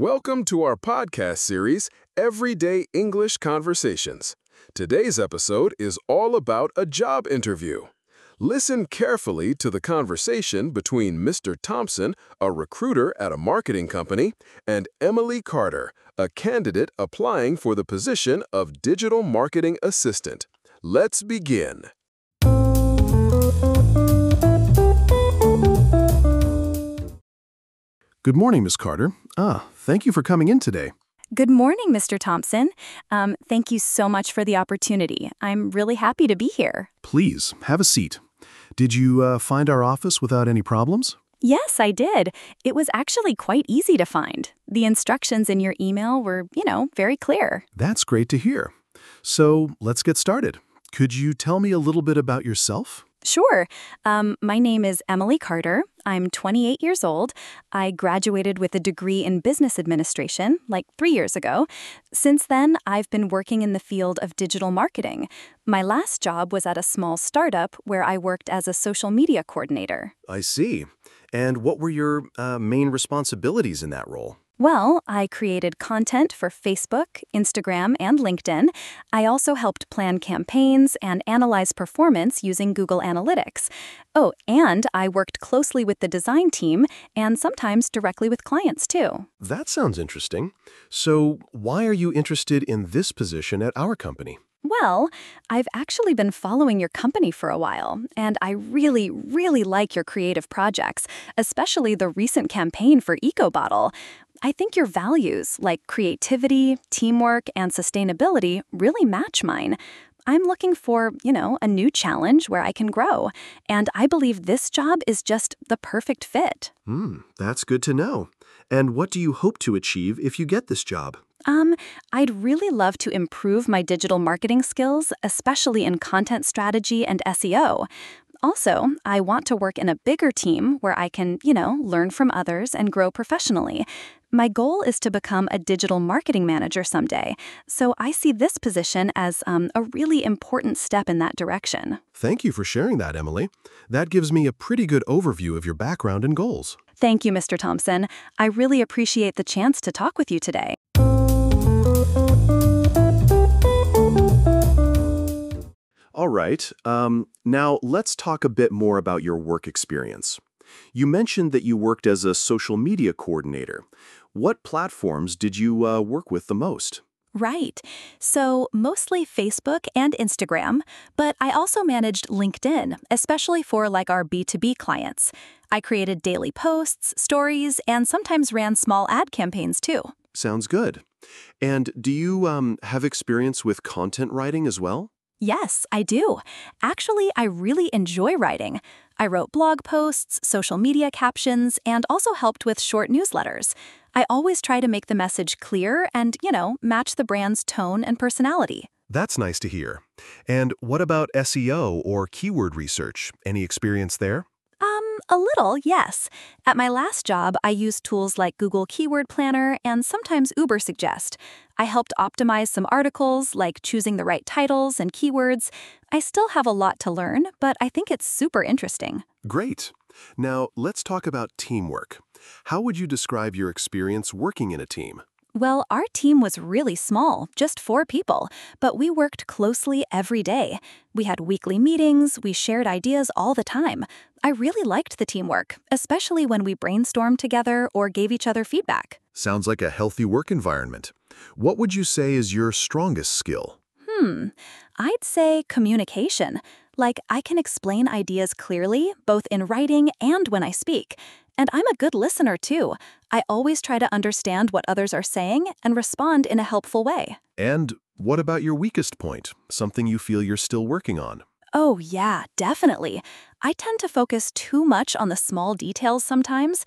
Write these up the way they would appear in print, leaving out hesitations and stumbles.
Welcome to our podcast series, Everyday English Conversations. Today's episode is all about a job interview. Listen carefully to the conversation between Mr. Thompson, a recruiter at a marketing company, and Emily Carter, a candidate applying for the position of digital marketing assistant. Let's begin. Good morning, Miss Carter. Thank you for coming in today. Good morning, Mr. Thompson. Thank you so much for the opportunity. I'm really happy to be here. Please, have a seat. Did you find our office without any problems? Yes, I did. It was actually quite easy to find. The instructions in your email were, very clear. That's great to hear. So, let's get started. Could you tell me a little bit about yourself? Sure. My name is Emily Carter. I'm 28 years old. I graduated with a degree in business administration like 3 years ago. Since then, I've been working in the field of digital marketing. My last job was at a small startup where I worked as a social media coordinator. I see. And what were your main responsibilities in that role? Well, I created content for Facebook, Instagram, and LinkedIn. I also helped plan campaigns and analyze performance using Google Analytics. Oh, and I worked closely with the design team and sometimes directly with clients, too. That sounds interesting. So, why are you interested in this position at our company? Well, I've actually been following your company for a while, and I really, really like your creative projects, especially the recent campaign for EcoBottle. I think your values, like creativity, teamwork, and sustainability, really match mine. I'm looking for, a new challenge where I can grow, and I believe this job is just the perfect fit. That's good to know. And what do you hope to achieve if you get this job? I'd really love to improve my digital marketing skills, especially in content strategy and SEO. Also, I want to work in a bigger team where I can, learn from others and grow professionally. My goal is to become a digital marketing manager someday, so I see this position as a really important step in that direction. Thank you for sharing that, Emily. That gives me a pretty good overview of your background and goals. Thank you, Mr. Thompson. I really appreciate the chance to talk with you today. All right. Now let's talk a bit more about your work experience. You mentioned that you worked as a social media coordinator. What platforms did you work with the most? Right. So mostly Facebook and Instagram, but I also managed LinkedIn, especially for our B2B clients. I created daily posts, stories, and sometimes ran small ad campaigns too. Sounds good. And do you have experience with content writing as well? Yes, I do. Actually, I really enjoy writing. I wrote blog posts, social media captions, and also helped with short newsletters. I always try to make the message clear and, match the brand's tone and personality. That's nice to hear. And what about SEO or keyword research? Any experience there? A little, yes. At my last job, I used tools like Google Keyword Planner and sometimes Uber Suggest. I helped optimize some articles, like choosing the right titles and keywords. I still have a lot to learn, but I think it's super interesting. Great. Now, let's talk about teamwork. How would you describe your experience working in a team? Well, our team was really small, just 4 people, but we worked closely every day. We had weekly meetings, we shared ideas all the time. I really liked the teamwork, especially when we brainstormed together or gave each other feedback. Sounds like a healthy work environment. What would you say is your strongest skill? I'd say communication. I can explain ideas clearly, both in writing and when I speak. And I'm a good listener, too. I always try to understand what others are saying and respond in a helpful way. And what about your weakest point? Something you feel you're still working on? Oh, yeah, definitely. I tend to focus too much on the small details sometimes.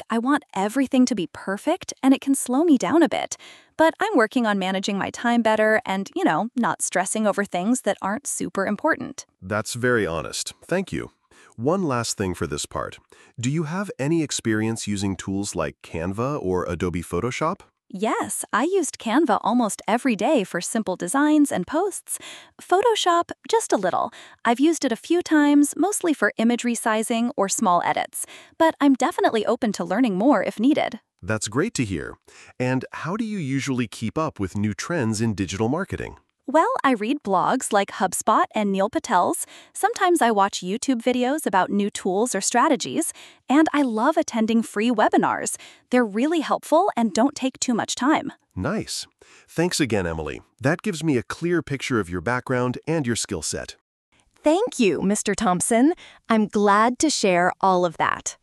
I want everything to be perfect, and it can slow me down a bit. But I'm working on managing my time better and, not stressing over things that aren't super important. That's very honest. Thank you. One last thing for this part. Do you have any experience using tools like Canva or Adobe Photoshop? Yes, I used Canva almost every day for simple designs and posts. Photoshop, just a little. I've used it a few times, mostly for image resizing or small edits. But I'm definitely open to learning more if needed. That's great to hear. And how do you usually keep up with new trends in digital marketing? Well, I read blogs like HubSpot and Neil Patel's. Sometimes I watch YouTube videos about new tools or strategies. And I love attending free webinars. They're really helpful and don't take too much time. Nice. Thanks again, Emily. That gives me a clear picture of your background and your skill set. Thank you, Mr. Thompson. I'm glad to share all of that.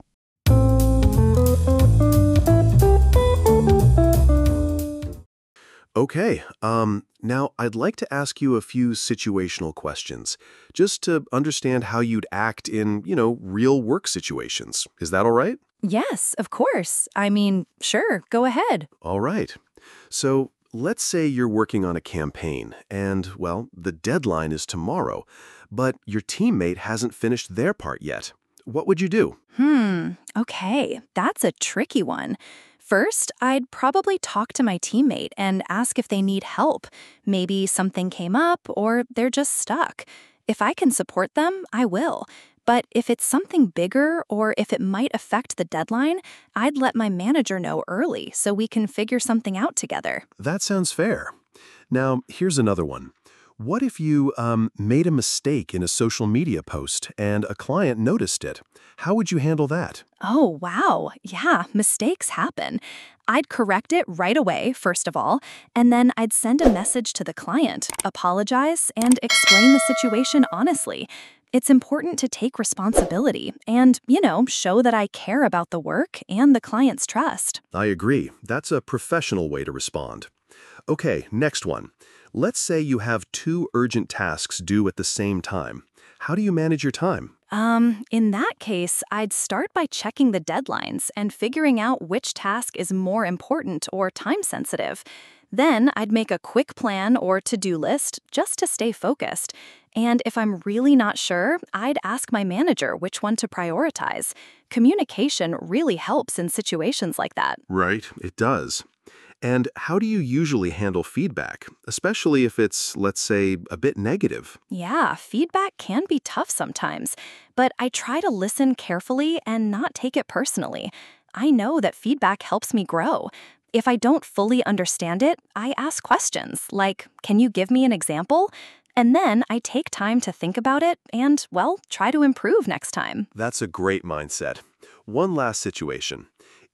Okay, now I'd like to ask you a few situational questions, just to understand how you'd act in, real work situations. Is that all right? Yes, of course. I mean, sure, go ahead. All right. So let's say you're working on a campaign, and, well, the deadline is tomorrow, but your teammate hasn't finished their part yet. What would you do? Okay, that's a tricky one. First, I'd probably talk to my teammate and ask if they need help. Maybe something came up or they're just stuck. If I can support them, I will. But if it's something bigger or if it might affect the deadline, I'd let my manager know early so we can figure something out together. That sounds fair. Now, here's another one. What if you made a mistake in a social media post and a client noticed it? How would you handle that? Oh, wow. Yeah, mistakes happen. I'd correct it right away, first of all, and then I'd send a message to the client, apologize, and explain the situation honestly. It's important to take responsibility and, show that I care about the work and the client's trust. I agree. That's a professional way to respond. Okay, next one. Let's say you have two urgent tasks due at the same time. How do you manage your time? In that case, I'd start by checking the deadlines and figuring out which task is more important or time-sensitive. Then I'd make a quick plan or to-do list just to stay focused. And if I'm really not sure, I'd ask my manager which one to prioritize. Communication really helps in situations like that. Right, it does. And how do you usually handle feedback, especially if it's, let's say, a bit negative? Yeah, feedback can be tough sometimes, but I try to listen carefully and not take it personally. I know that feedback helps me grow. If I don't fully understand it, I ask questions like, can you give me an example? And then I take time to think about it and, try to improve next time. That's a great mindset. One last situation.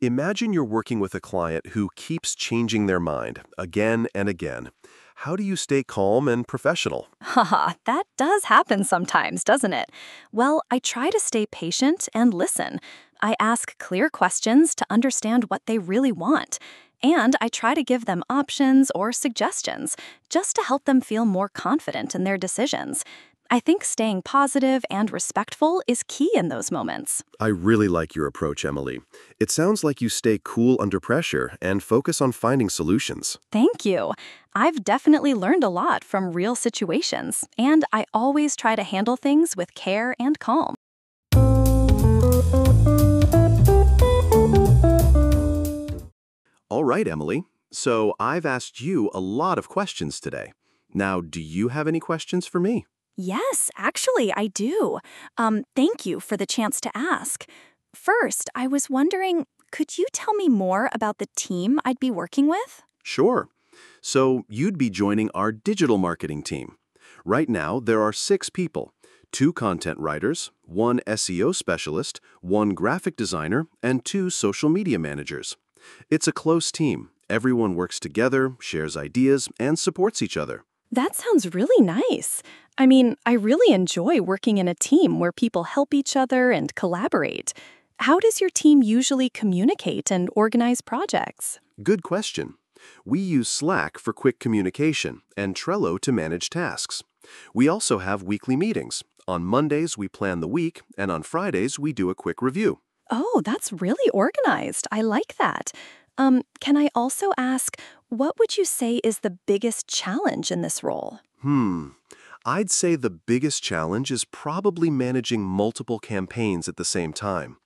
Imagine you're working with a client who keeps changing their mind again and again. How do you stay calm and professional? Haha, that does happen sometimes, doesn't it? Well, I try to stay patient and listen. I ask clear questions to understand what they really want. And I try to give them options or suggestions just to help them feel more confident in their decisions. I think staying positive and respectful is key in those moments. I really like your approach, Emily. It sounds like you stay cool under pressure and focus on finding solutions. Thank you. I've definitely learned a lot from real situations, and I always try to handle things with care and calm. All right, Emily. So I've asked you a lot of questions today. Now, do you have any questions for me? Yes, actually, I do. Thank you for the chance to ask. First, I was wondering, could you tell me more about the team I'd be working with? Sure. So you'd be joining our digital marketing team. Right now, there are 6 people, 2 content writers, 1 SEO specialist, 1 graphic designer, and 2 social media managers. It's a close team. Everyone works together, shares ideas, and supports each other. That sounds really nice. I mean, I really enjoy working in a team where people help each other and collaborate. How does your team usually communicate and organize projects? Good question. We use Slack for quick communication and Trello to manage tasks. We also have weekly meetings. On Mondays, we plan the week, and on Fridays, we do a quick review. Oh, that's really organized. I like that. Can I also ask, what would you say is the biggest challenge in this role? I'd say the biggest challenge is probably managing multiple campaigns at the same time.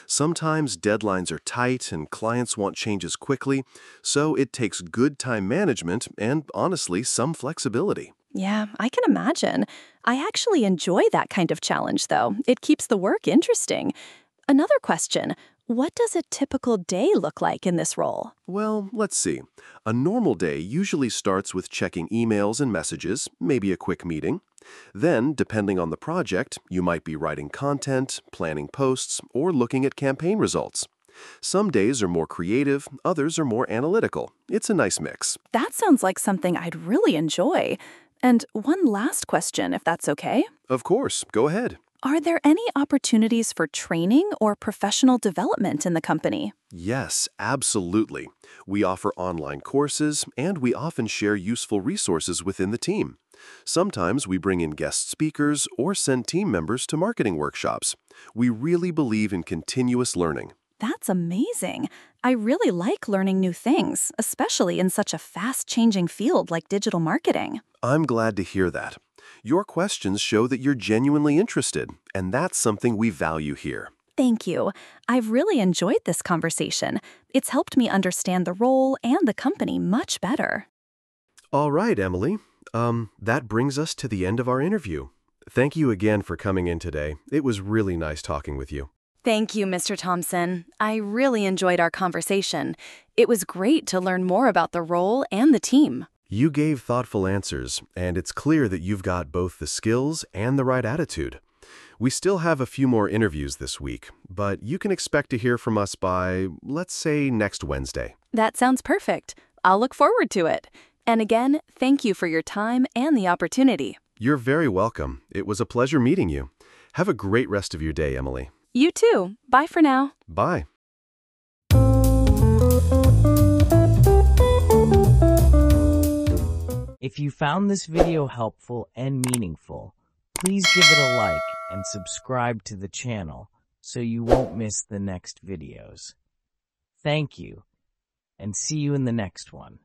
Sometimes deadlines are tight and clients want changes quickly, so it takes good time management and, honestly, some flexibility. Yeah, I can imagine. I actually enjoy that kind of challenge, though. It keeps the work interesting. Another question. What does a typical day look like in this role? Well, let's see. A normal day usually starts with checking emails and messages, maybe a quick meeting. Then, depending on the project, you might be writing content, planning posts, or looking at campaign results. Some days are more creative, others are more analytical. It's a nice mix. That sounds like something I'd really enjoy. And one last question, if that's okay. Of course, go ahead. Are there any opportunities for training or professional development in the company? Yes, absolutely. We offer online courses, and we often share useful resources within the team. Sometimes we bring in guest speakers or send team members to marketing workshops. We really believe in continuous learning. That's amazing. I really like learning new things, especially in such a fast-changing field like digital marketing. I'm glad to hear that. Your questions show that you're genuinely interested, and that's something we value here. Thank you. I've really enjoyed this conversation. It's helped me understand the role and the company much better. All right, Emily. That brings us to the end of our interview. Thank you again for coming in today. It was really nice talking with you. Thank you, Mr. Thompson. I really enjoyed our conversation. It was great to learn more about the role and the team. You gave thoughtful answers, and it's clear that you've got both the skills and the right attitude. We still have a few more interviews this week, but you can expect to hear from us by, let's say, next Wednesday. That sounds perfect. I'll look forward to it. And again, thank you for your time and the opportunity. You're very welcome. It was a pleasure meeting you. Have a great rest of your day, Emily. You too. Bye for now. Bye. If you found this video helpful and meaningful, please give it a like and subscribe to the channel so you won't miss the next videos. Thank you, and see you in the next one.